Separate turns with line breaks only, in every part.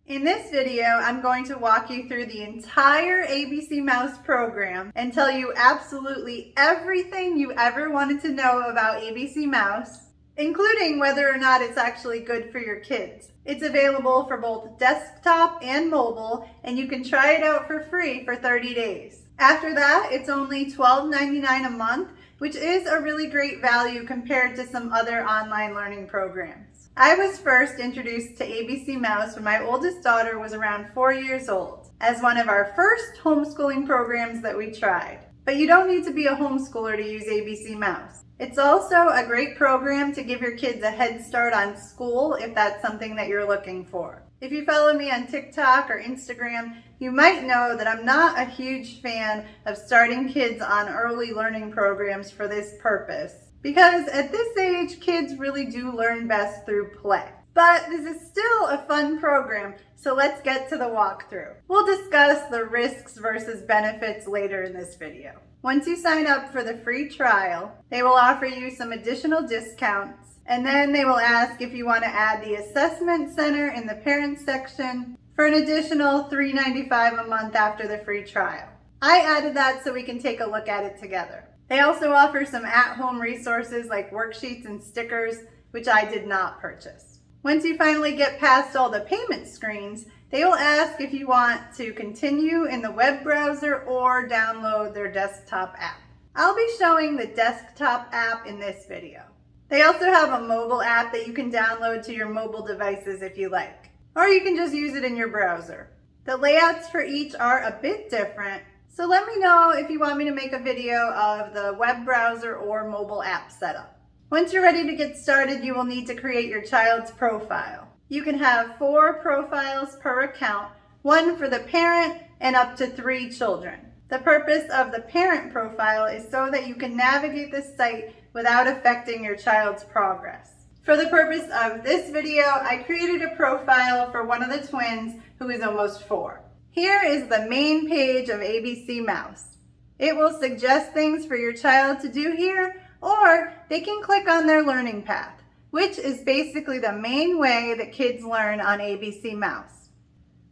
In this video, I'm going to walk you through the entire ABCMouse program and tell you absolutely everything you ever wanted to know about ABCMouse, including whether or not it's actually good for your kids. It's available for both desktop and mobile, and you can try it out for free for 30 days. After that, it's only $12.99 a month, which is a really great value compared to some other online learning programs. I was first introduced to ABCMouse when my oldest daughter was around 4 years old, as one of our first homeschooling programs that we tried. But you don't need to be a homeschooler to use ABCMouse. It's also a great program to give your kids a head start on school if that's something that you're looking for. If you follow me on TikTok or Instagram, you might know that I'm not a huge fan of starting kids on early learning programs for this purpose, because at this age, kids really do learn best through play. But this is still a fun program, so let's get to the walkthrough. We'll discuss the risks versus benefits later in this video. Once you sign up for the free trial, they will offer you some additional discounts, and then they will ask if you want to add the assessment center in the parents section for an additional $3.95 a month after the free trial. I added that so we can take a look at it together. They also offer some at-home resources like worksheets and stickers, which I did not purchase. Once you finally get past all the payment screens, they will ask if you want to continue in the web browser or download their desktop app. I'll be showing the desktop app in this video. They also have a mobile app that you can download to your mobile devices if you like, or you can just use it in your browser. The layouts for each are a bit different, so let me know if you want me to make a video of the web browser or mobile app setup. Once you're ready to get started, you will need to create your child's profile. You can have 4 profiles per account, 1 for the parent and up to 3 children. The purpose of the parent profile is so that you can navigate the site without affecting your child's progress. For the purpose of this video, I created a profile for one of the twins who is almost 4. Here is the main page of ABCMouse. It will suggest things for your child to do here, or they can click on their learning path, which is basically the main way that kids learn on ABCMouse.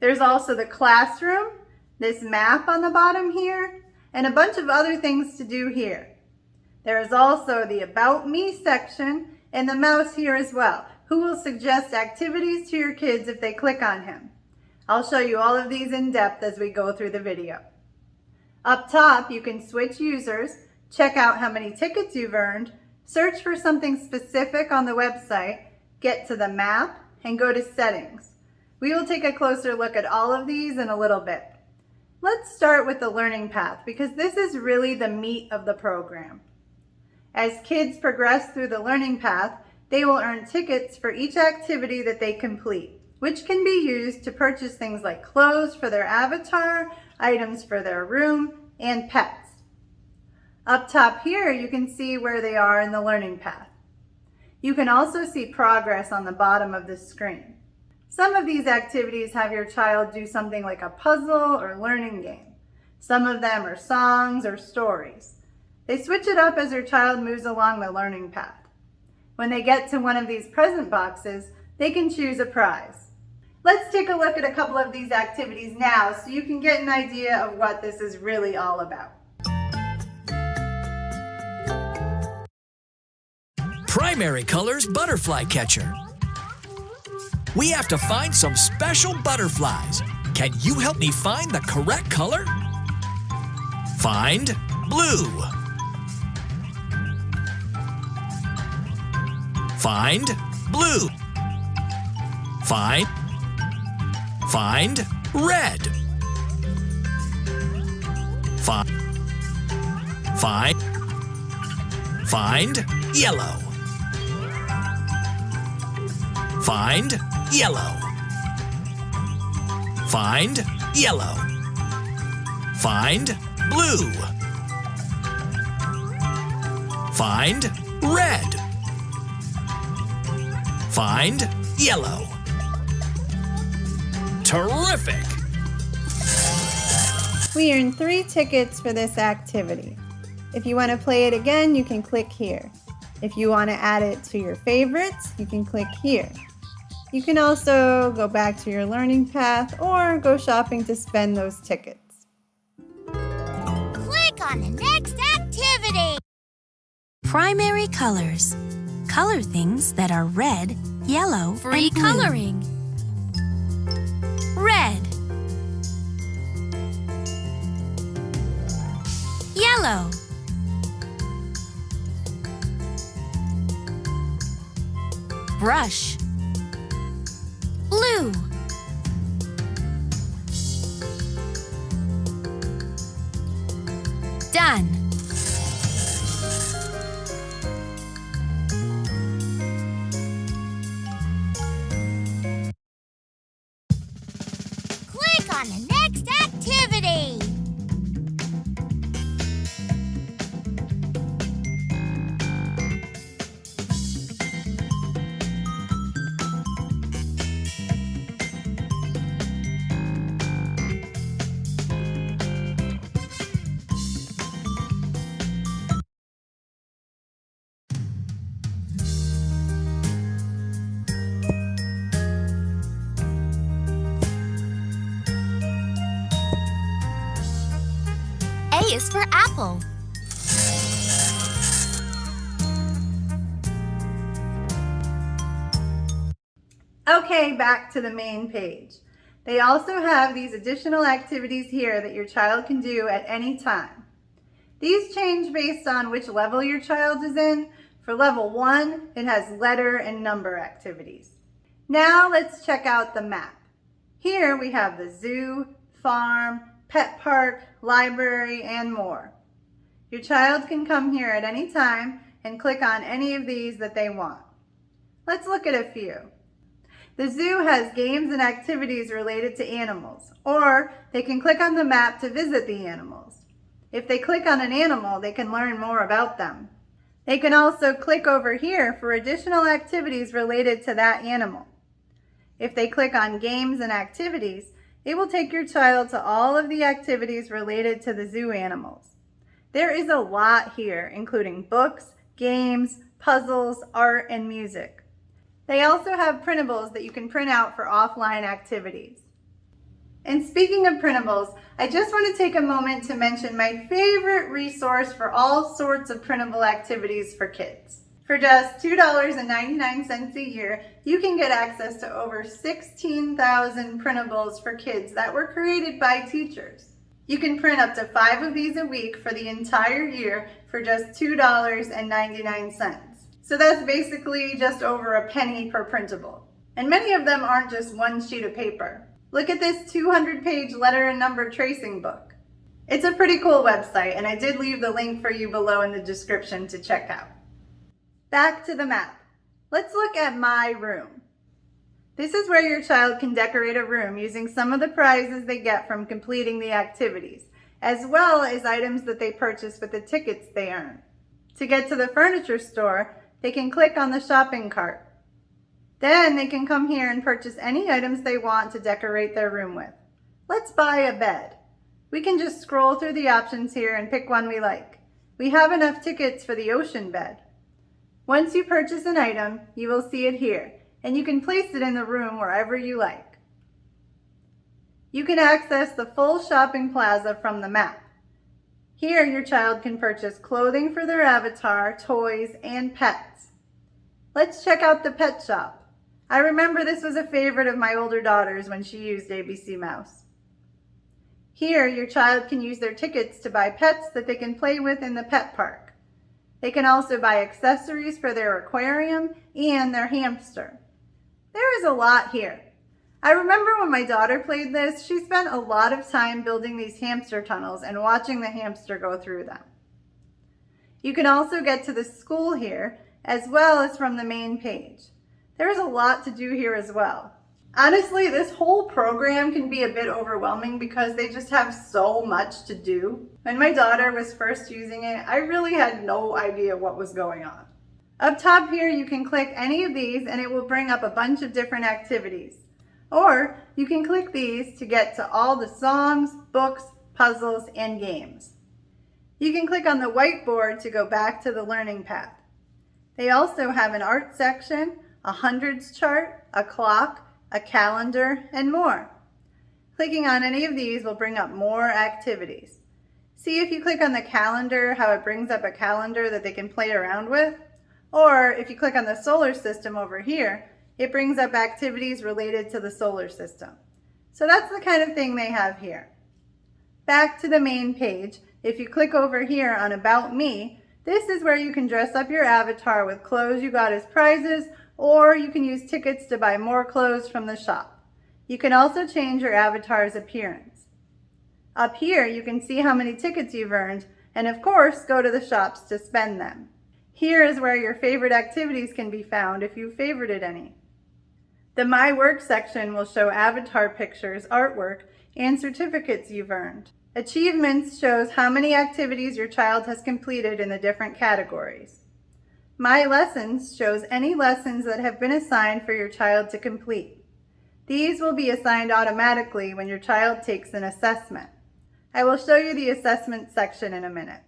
There's also the classroom, this map on the bottom here, and a bunch of other things to do here. There is also the About Me section and the mouse here as well, who will suggest activities to your kids if they click on him. I'll show you all of these in depth as we go through the video. Up top, you can switch users, check out how many tickets you've earned, search for something specific on the website, get to the map, and go to settings. We will take a closer look at all of these in a little bit. Let's start with the learning path, because this is really the meat of the program. As kids progress through the learning path, they will earn tickets for each activity that they complete, which can be used to purchase things like clothes for their avatar, items for their room, and pets. Up top here, you can see where they are in the learning path. You can also see progress on the bottom of the screen. Some of these activities have your child do something like a puzzle or learning game. Some of them are songs or stories. They switch it up as your child moves along the learning path. When they get to one of these present boxes, they can choose a prize. Let's take a look at a couple of these activities now so you can get an idea of what this is really all about.
Primary colors butterfly catcher. We have to find some special butterflies. Can you help me find the correct color? Find blue. Find blue. Find red. Find yellow. Find yellow. Find yellow. Find blue. Find red. Find yellow. Terrific!
We earned 3 tickets for this activity. If you want to play it again, you can click here. If you want to add it to your favorites, you can click here. You can also go back to your learning path or go shopping to spend those tickets.
Click on the next activity.
Primary colors. Color things that are red, yellow,
Free
and blue.
coloring.
Red. Yellow. Brush. Blue. Done.
Click on the next activity. A is for apple.
Okay, back to the main page. They also have these additional activities here that your child can do at any time. These change based on which level your child is in. For level 1, it has letter and number activities. Now let's check out the map. Here we have the zoo, farm, pet park, library, and more. Your child can come here at any time and click on any of these that they want. Let's look at a few. The zoo has games and activities related to animals, or they can click on the map to visit the animals. If they click on an animal, they can learn more about them. They can also click over here for additional activities related to that animal. If they click on games and activities, it will take your child to all of the activities related to the zoo animals. There is a lot here, including books, games, puzzles, art, and music. They also have printables that you can print out for offline activities. And speaking of printables, I just want to take a moment to mention my favorite resource for all sorts of printable activities for kids. For just $2.99 a year, you can get access to over 16,000 printables for kids that were created by teachers. You can print up to 5 of these a week for the entire year for just $2.99. So that's basically just over a penny per printable. And many of them aren't just one sheet of paper. Look at this 200-page letter and number tracing book. It's a pretty cool website, and I did leave the link for you below in the description to check out. Back to the map. Let's look at My Room. This is where your child can decorate a room using some of the prizes they get from completing the activities, as well as items that they purchase with the tickets they earn. To get to the furniture store, they can click on the shopping cart. Then they can come here and purchase any items they want to decorate their room with. Let's buy a bed. We can just scroll through the options here and pick one we like. We have enough tickets for the ocean bed. Once you purchase an item, you will see it here, and you can place it in the room wherever you like. You can access the full shopping plaza from the map. Here, your child can purchase clothing for their avatar, toys, and pets. Let's check out the pet shop. I remember this was a favorite of my older daughter's when she used ABCMouse. Here, your child can use their tickets to buy pets that they can play with in the pet park. They can also buy accessories for their aquarium and their hamster. There is a lot here. I remember when my daughter played this, she spent a lot of time building these hamster tunnels and watching the hamster go through them. You can also get to the school here, as well as from the main page. There is a lot to do here as well. Honestly, this whole program can be a bit overwhelming because they just have so much to do. When my daughter was first using it, I really had no idea what was going on. Up top here, you can click any of these and it will bring up a bunch of different activities. Or you can click these to get to all the songs, books, puzzles, and games. You can click on the whiteboard to go back to the learning path. They also have an art section, a hundreds chart, a clock, a calendar, and more. Clicking on any of these will bring up more activities. See if you click on the calendar how it brings up a calendar that they can play around with. Or if you click on the solar system over here, it brings up activities related to the solar system. So that's the kind of thing they have here. Back to the main page, if you click over here on About Me, this is where you can dress up your avatar with clothes you got as prizes, or you can use tickets to buy more clothes from the shop. You can also change your avatar's appearance. Up here, you can see how many tickets you've earned, and of course, go to the shops to spend them. Here is where your favorite activities can be found if you've favorited any. The My Work section will show avatar pictures, artwork, and certificates you've earned. Achievements shows how many activities your child has completed in the different categories. My Lessons shows any lessons that have been assigned for your child to complete. These will be assigned automatically when your child takes an assessment. I will show you the assessment section in a minute.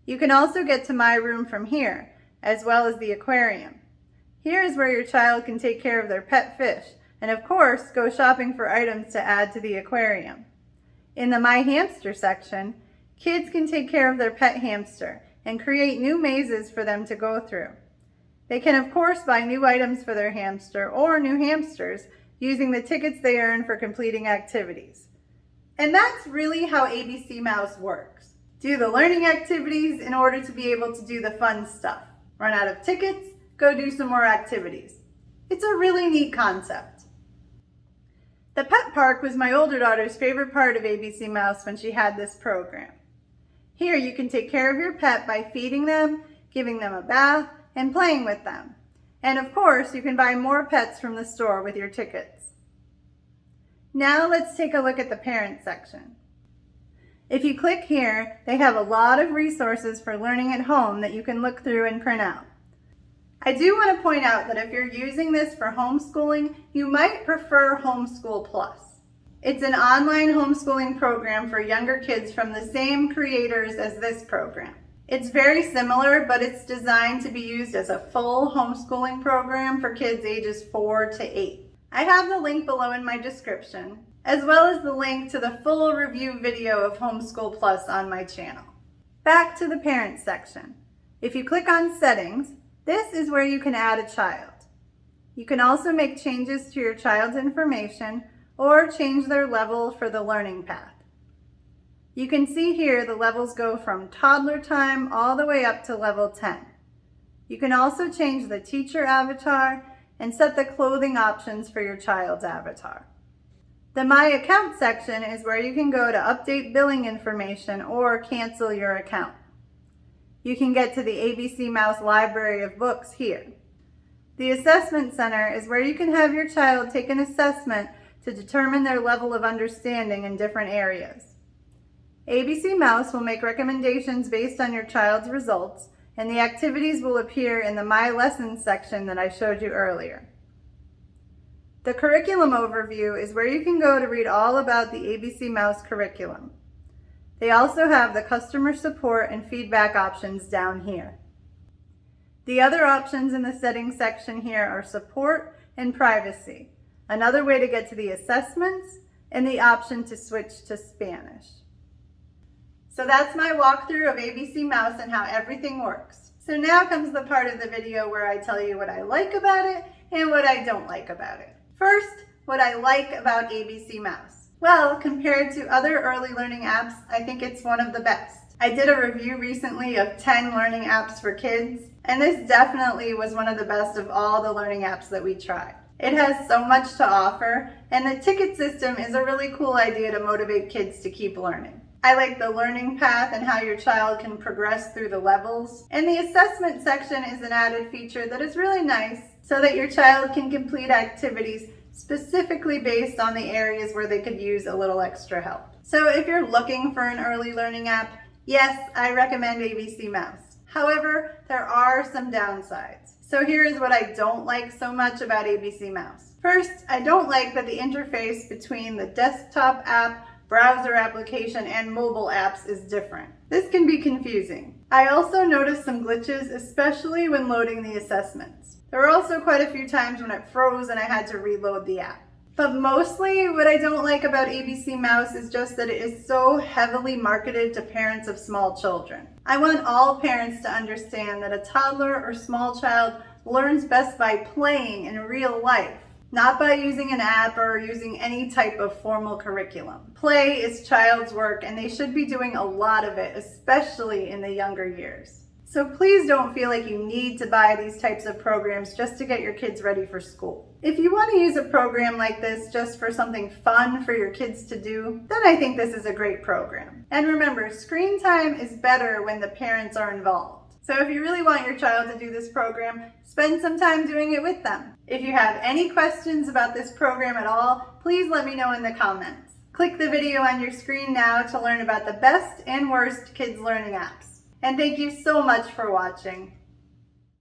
You can also get to My Room from here, as well as the aquarium. Here is where your child can take care of their pet fish, and of course, go shopping for items to add to the aquarium. In the My Hamster section, kids can take care of their pet hamster and create new mazes for them to go through. They can of course buy new items for their hamster or new hamsters using the tickets they earn for completing activities. And that's really how ABCMouse works. Do the learning activities in order to be able to do the fun stuff. Run out of tickets, go do some more activities. It's a really neat concept. The pet park was my older daughter's favorite part of ABCMouse when she had this program. Here you can take care of your pet by feeding them, giving them a bath, and playing with them. And of course, you can buy more pets from the store with your tickets. Now let's take a look at the parent section. If you click here, they have a lot of resources for learning at home that you can look through and print out. I do want to point out that if you're using this for homeschooling, you might prefer Homeschool Plus. It's an online homeschooling program for younger kids from the same creators as this program. It's very similar, but it's designed to be used as a full homeschooling program for kids ages 4 to 8. I have the link below in my description, as well as the link to the full review video of Homeschool Plus on my channel. Back to the parent section. If you click on Settings, this is where you can add a child. You can also make changes to your child's information or change their level for the learning path. You can see here the levels go from toddler time all the way up to level 10. You can also change the teacher avatar and set the clothing options for your child's avatar. The My Account section is where you can go to update billing information or cancel your account. You can get to the ABCMouse library of books here. The Assessment Center is where you can have your child take an assessment to determine their level of understanding in different areas. ABCMouse will make recommendations based on your child's results, and the activities will appear in the My Lessons section that I showed you earlier. The curriculum overview is where you can go to read all about the ABCMouse curriculum. They also have the customer support and feedback options down here. The other options in the settings section here are support and privacy, another way to get to the assessments, and the option to switch to Spanish. So that's my walkthrough of ABCMouse and how everything works. So now comes the part of the video where I tell you what I like about it and what I don't like about it. First, what I like about ABCMouse. Well, compared to other early learning apps, I think it's one of the best. I did a review recently of 10 learning apps for kids, and this definitely was one of the best of all the learning apps that we tried. It has so much to offer, and the ticket system is a really cool idea to motivate kids to keep learning. I like the learning path and how your child can progress through the levels. And the assessment section is an added feature that is really nice so that your child can complete activities specifically based on the areas where they could use a little extra help. So if you're looking for an early learning app, yes, I recommend ABCMouse. However, there are some downsides. So here is what I don't like so much about ABCMouse. First, I don't like that the interface between the desktop app, browser application, and mobile apps is different. This can be confusing. I also noticed some glitches, especially when loading the assessments. There were also quite a few times when it froze and I had to reload the app. But mostly what I don't like about ABCMouse is just that it is so heavily marketed to parents of small children. I want all parents to understand that a toddler or small child learns best by playing in real life, not by using an app or using any type of formal curriculum. Play is child's work and they should be doing a lot of it, especially in the younger years. So please don't feel like you need to buy these types of programs just to get your kids ready for school. If you want to use a program like this just for something fun for your kids to do, then I think this is a great program. And remember, screen time is better when the parents are involved. So if you really want your child to do this program, spend some time doing it with them. If you have any questions about this program at all, please let me know in the comments. Click the video on your screen now to learn about the best and worst kids learning apps. And thank you so much for watching.